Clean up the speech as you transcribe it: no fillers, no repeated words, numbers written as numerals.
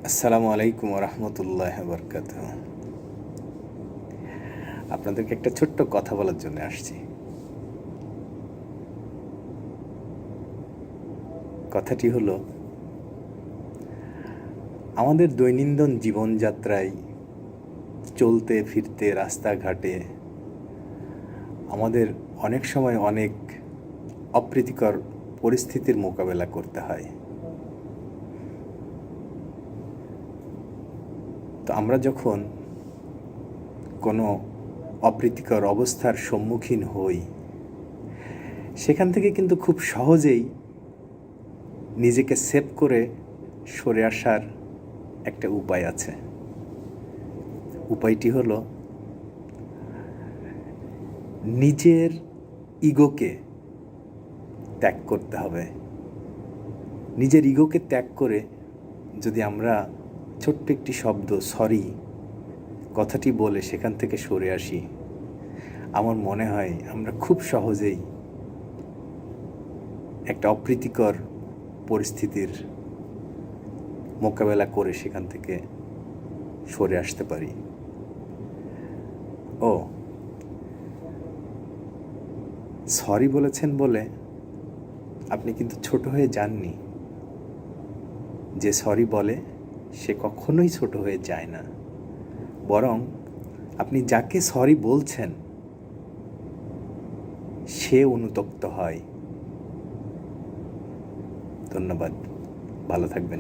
আসসালামু আলাইকুম রহমতুল্লাহ বরকাত। আপনাদেরকে একটা ছোট্ট কথা বলার জন্য আসছি। কথাটি হলো, আমাদের দৈনন্দিন জীবনযাত্রায় চলতে ফিরতে রাস্তাঘাটে আমাদের অনেক সময় অনেক অপ্রীতিকর পরিস্থিতির মোকাবেলা করতে হয়। তো আমরা যখন কোনো অপ্রীতিকর অবস্থার সম্মুখীন হই, সেখান থেকে কিন্তু খুব সহজেই নিজেকে সেভ করে সরে আসার একটা উপায় আছে। উপায়টি হলো নিজের ইগোকে ত্যাগ করতে হবে। নিজের ইগোকে ত্যাগ করে যদি আমরা ছোট্ট একটি শব্দ সরি কথাটি বলে সেখান থেকে সরে আসি, আমার মনে হয় আমরা খুব সহজেই একটা অপ্রীতিকর পরিস্থিতির মোকাবেলা করে সেখান থেকে সরে আসতে পারি। ও সরি বলেছেন বলে আপনি কিন্তু ছোট হয়ে যাননি। যে সরি বলে সে কখনোই ছোট হয়ে যায় না, বরং আপনি যাকে সরি বলছেন সে অনুতপ্ত হয়। ধন্যবাদ, ভালো থাকবেন।